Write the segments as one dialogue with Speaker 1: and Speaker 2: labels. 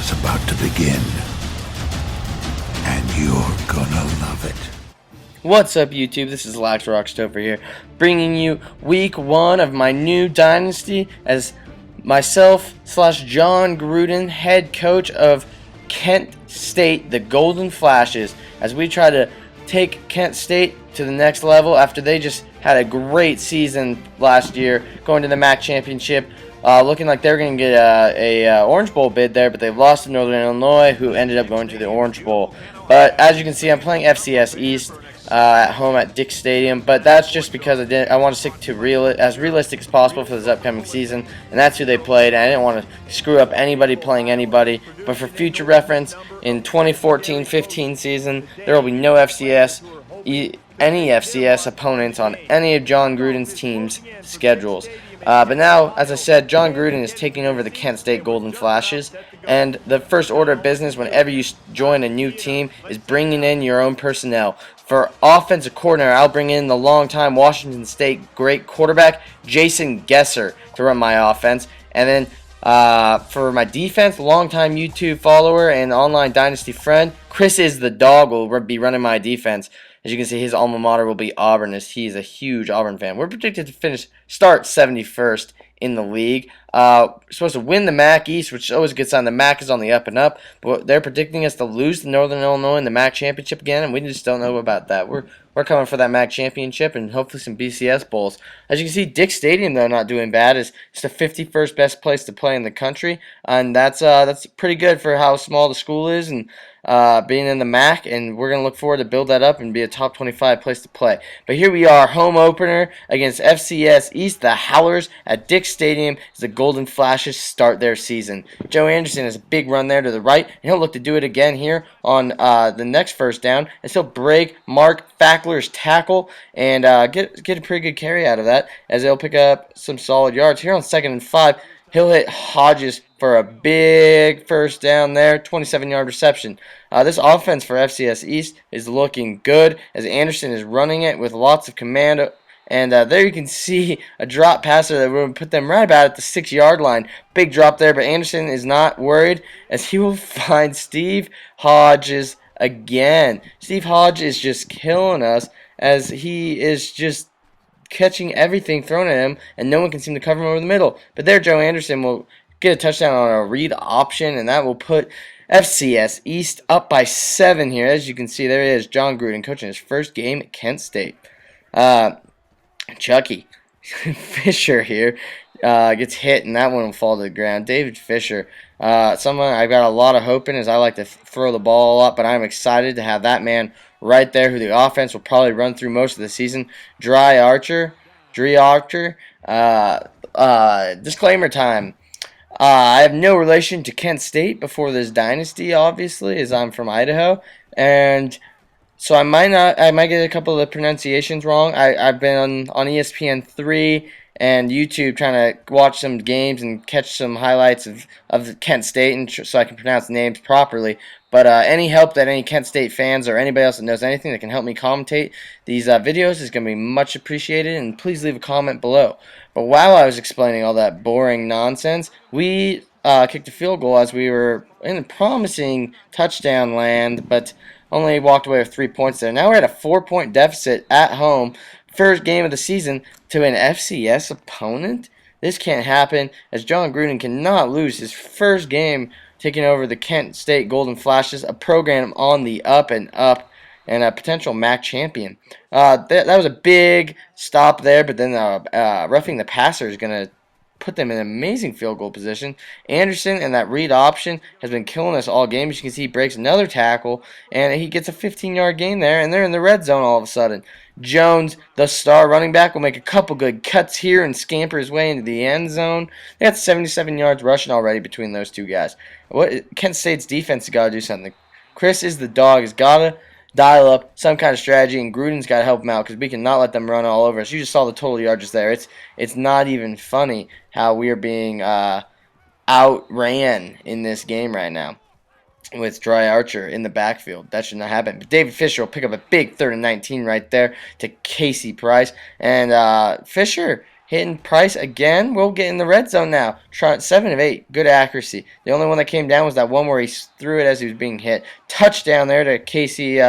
Speaker 1: is about to begin, and you're gonna love it.
Speaker 2: What's up, YouTube? This is LaxRoxTopher here, bringing you week 1 of my new Dynasty as myself / Jon Gruden, head coach of Kent State, the Golden Flashes, as we try to take Kent State to the next level after they just had a great season last year, going to the MAC championship. Looking like they're going to get a Orange Bowl bid there, but they've lost to Northern Illinois, who ended up going to the Orange Bowl. But as you can see, I'm playing FCS East at home at Dick Stadium, but that's just because I want to stick to as realistic as possible for this upcoming season, and that's who they played. And I didn't want to screw up anybody playing anybody, but for future reference, in 2014-15 season, there will be no any FCS opponents on any of Jon Gruden's team's schedules. But now, as I said, Jon Gruden is taking over the Kent State Golden Flashes, and the first order of business whenever you join a new team is bringing in your own personnel. For offensive coordinator, I'll bring in the longtime Washington State great quarterback, Jason Gesser, to run my offense. And then for my defense, longtime YouTube follower and online Dynasty friend, Chris is the dog will be running my defense. As you can see, his alma mater will be Auburn, as he is a huge Auburn fan. We're predicted to start 71st in the league. We're supposed to win the MAC East, which always gets on. The MAC is on the up and up, but they're predicting us to lose to Northern Illinois in the MAC championship again, and we just don't know about that. We're coming for that MAC championship and hopefully some BCS bowls. As you can see, Dick Stadium, though, not doing bad. It's the 51st best place to play in the country, and that's pretty good for how small the school is and being in the MAC, and we're going to look forward to build that up and be a top 25 place to play. But here we are, home opener against FCS East, the Howlers at Dick Stadium as the Golden Flashes start their season. Joe Anderson has a big run there to the right, and he'll look to do it again here on the next first down, as he'll break Mark Fackler's tackle and get a pretty good carry out of that, as they'll pick up some solid yards. Here on 2nd and 5, he'll hit Hodges for a big first down there, 27-yard reception. This offense for FCS East is looking good, as Anderson is running it with lots of command. And there you can see a drop passer that will put them right about at the 6-yard line. Big drop there, but Anderson is not worried, as he will find Steve Hodges again. Steve Hodges is just killing us, as he is just catching everything thrown at him, and no one can seem to cover him over the middle. But there, Joe Anderson will get a touchdown on a read option, and that will put FCS East up by 7 here. As you can see, there it is, Jon Gruden coaching his first game at Kent State. Chucky Fisher here gets hit, and that one will fall to the ground. David Fisher, someone I've got a lot of hope in, as I like to throw the ball a lot, but I'm excited to have that man right there, who the offense will probably run through most of the season. Dree Archer. Disclaimer time. I have no relation to Kent State before this dynasty, obviously, as I'm from Idaho, and so I might get a couple of the pronunciations wrong. I've been on ESPN3 and YouTube trying to watch some games and catch some highlights of Kent State, and so I can pronounce names properly. But any help that any Kent State fans or anybody else that knows anything that can help me commentate these videos is going to be much appreciated, and please leave a comment below. But while I was explaining all that boring nonsense, we kicked a field goal as we were in a promising touchdown land, but only walked away with 3 points there. Now we're at a 4-point deficit at home. First game of the season to an FCS opponent? This can't happen, as Jon Gruden cannot lose his first game taking over the Kent State Golden Flashes, a program on the up and up, and a potential MAC champion. That was a big stop there, but then roughing the passer is going to put them in an amazing field goal position. Anderson and that read option has been killing us all game. As you can see, he breaks another tackle, and he gets a 15-yard gain there, and they're in the red zone all of a sudden. Jones, the star running back, will make a couple good cuts here and scamper his way into the end zone. They got 77 yards rushing already between those two guys. Kent State's defense has got to do something. Chris is the dog, has got to dial up some kind of strategy, and Gruden's got to help him out, because we cannot let them run all over us. You just saw the total yardages there. It's not even funny how we are being outran in this game right now with Dree Archer in the backfield. That should not happen. But David Fisher will pick up a big 3rd and 19 right there to Casey Price. And Fisher, hitting Price again. We'll get in the red zone now. Try 7 of 8. Good accuracy. The only one that came down was that one where he threw it as he was being hit. Touchdown there to Casey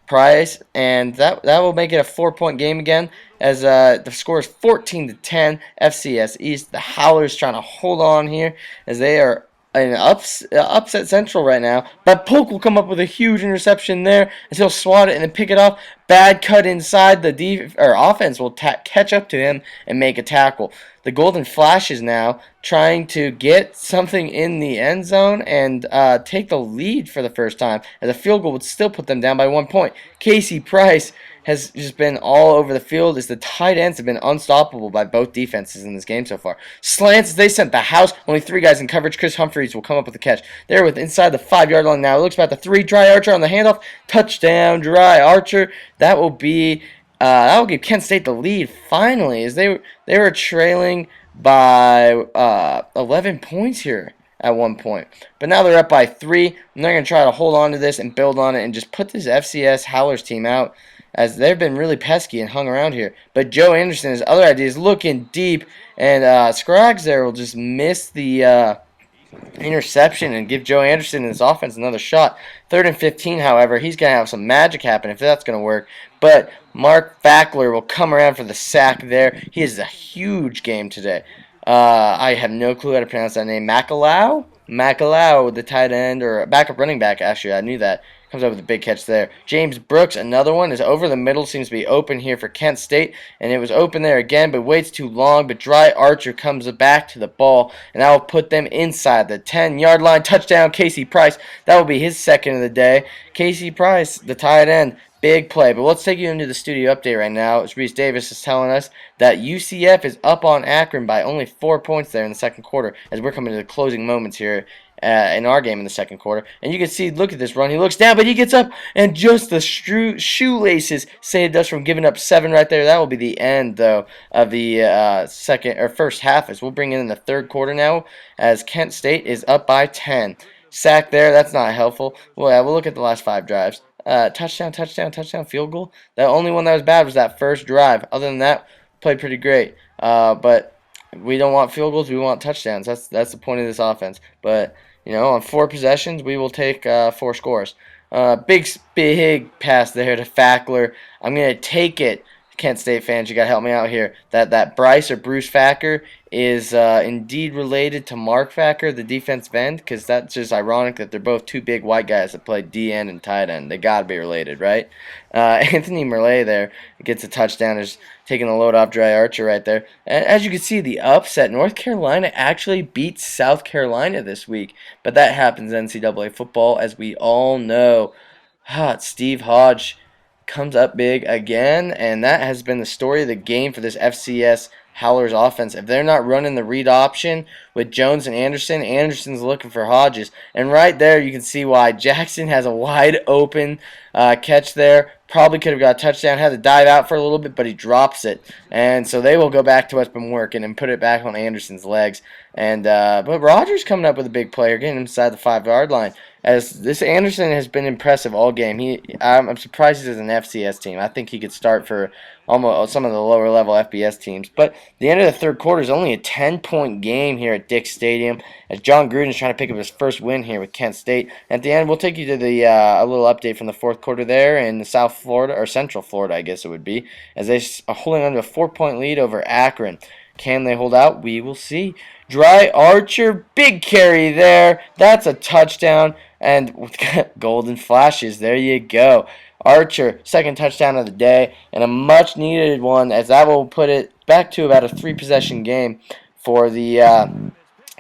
Speaker 2: Price, and that will make it a 4-point game again. As the score is 14-10. FCS East. The Howlers trying to hold on here as they are an upset central right now. But Polk will come up with a huge interception there as he'll swat it and then pick it off. Bad cut inside. The offense will catch up to him and make a tackle. The Golden Flashes now trying to get something in the end zone and take the lead for the first time, as a field goal would still put them down by 1 point. Casey Price has just been all over the field as the tight ends have been unstoppable by both defenses in this game so far. Slants, they sent the house. Only 3 guys in coverage. Chris Humphreys will come up with the catch. There with inside the 5-yard line now. It looks about the 3. Dry Archer on the handoff. Touchdown, Dry Archer. That will give Kent State the lead finally, as they were trailing by 11 points here at one point. But now they're up by 3, and they're going to try to hold on to this and build on it and just put this FCS Howlers team out, as they've been really pesky and hung around here. But Joe Anderson, his other idea is looking deep, and Scruggs there will just miss the interception and give Joe Anderson and his offense another shot. 3rd and 15, however, he's going to have some magic happen if that's going to work. But Mark Fackler will come around for the sack there. He has a huge game today. I have no clue how to pronounce that name. Macalau, the tight end, or backup running back, actually, I knew that. Comes up with a big catch there. James Brooks, another one, is over the middle. Seems to be open here for Kent State. And it was open there again, but waits too long. But Dry Archer comes back to the ball, and that will put them inside the 10-yard line. Touchdown, Casey Price. That will be his second of the day. Casey Price, the tight end. Big play. But let's take you into the studio update right now. As Reese Davis is telling us that UCF is up on Akron by only 4 points there in the second quarter, as we're coming to the closing moments here in our game in the second quarter. And you can see, look at this run. He looks down, but he gets up, and just the shoelaces saved us from giving up 7 right there. That will be the end, though, of the first half, as we'll bring in the third quarter now, as Kent State is up by 10. Sack there. That's not helpful. Well, yeah, we'll look at the last 5 drives. Touchdown, field goal. The only one that was bad was that first drive. Other than that, played pretty great. But we don't want field goals. We want touchdowns. That's the point of this offense. But on 4 possessions, we will take 4 scores. Big pass there to Fackler. I'm gonna take it. Kent State fans, you gotta help me out here. That Bryce or Bruce Facker is indeed related to Mark Facker, the defensive end, because that's just ironic that they're both 2 big white guys that play D end and tight end. They gotta be related, right? Anthony Merle there gets a touchdown, is taking the load off Dry Archer right there. And as you can see, the upset, North Carolina actually beats South Carolina this week, but that happens in NCAA football, as we all know. Steve Hodge comes up big again, and that has been the story of the game for this FCS Howlers offense. If they're not running the read option with Jones and Anderson, Anderson's looking for Hodges. And right there you can see why. Jackson has a wide open catch there. Probably could have got a touchdown, had to dive out for a little bit, but he drops it. And so they will go back to what's been working and put it back on Anderson's legs. And but Rogers coming up with a big player, getting inside the 5-yard line. As this Anderson has been impressive all game. I'm surprised he's an FCS team. I think he could start for almost some of the lower level FBS teams. But the end of the third quarter is only a 10-point game here at Dick Stadium, as Jon Gruden is trying to pick up his first win here with Kent State. At the end, we'll take you to the a little update from the fourth quarter there in South Florida, or Central Florida, I guess it would be, as they are holding on to a 4-point lead over Akron. Can they hold out? We will see. Dry Archer, big carry there. That's a touchdown. And Golden Flashes, there you go. Archer, second touchdown of the day, and a much-needed one, as that will put it back to about a 3-possession game for the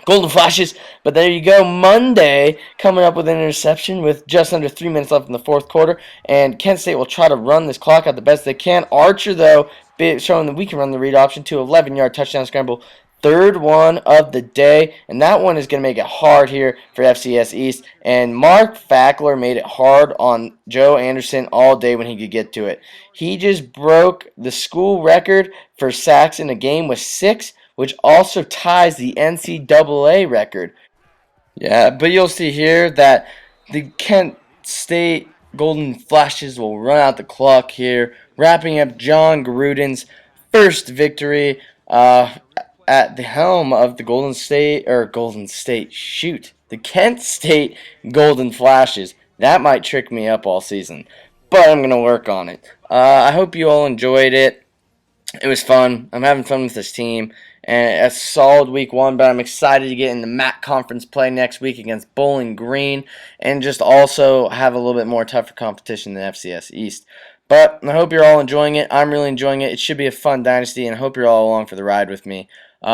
Speaker 2: Golden Flashes. But there you go. Monday coming up with an interception with just under 3 minutes left in the fourth quarter, and Kent State will try to run this clock out the best they can. Archer, though, showing that we can run the read option to 11-yard touchdown scramble. Third one of the day, and that one is going to make it hard here for FCS East. And Mark Fackler made it hard on Joe Anderson all day when he could get to it. He just broke the school record for sacks in a game with 6, which also ties the NCAA record. Yeah, but you'll see here that the Kent State Golden Flashes will run out the clock here, wrapping up Jon Gruden's first victory at the helm of the the Kent State Golden Flashes. That might trick me up all season, but I'm going to work on it. I hope you all enjoyed it. It was fun. I'm having fun with this team. And a solid week 1, but I'm excited to get in the MAC conference play next week against Bowling Green and just also have a little bit more tougher competition than FCS East. But I hope you're all enjoying it. I'm really enjoying it. It should be a fun dynasty, and I hope you're all along for the ride with me.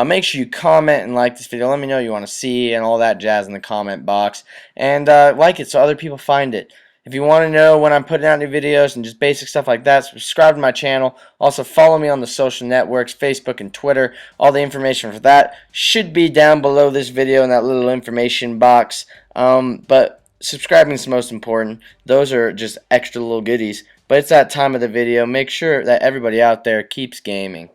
Speaker 2: Make sure you comment and like this video. Let me know what you want to see and all that jazz in the comment box. And like it so other people find it. If you want to know when I'm putting out new videos and just basic stuff like that, subscribe to my channel. Also, follow me on the social networks, Facebook and Twitter. All the information for that should be down below this video in that little information box. But subscribing is most important. Those are just extra little goodies. But it's that time of the video. Make sure that everybody out there keeps gaming.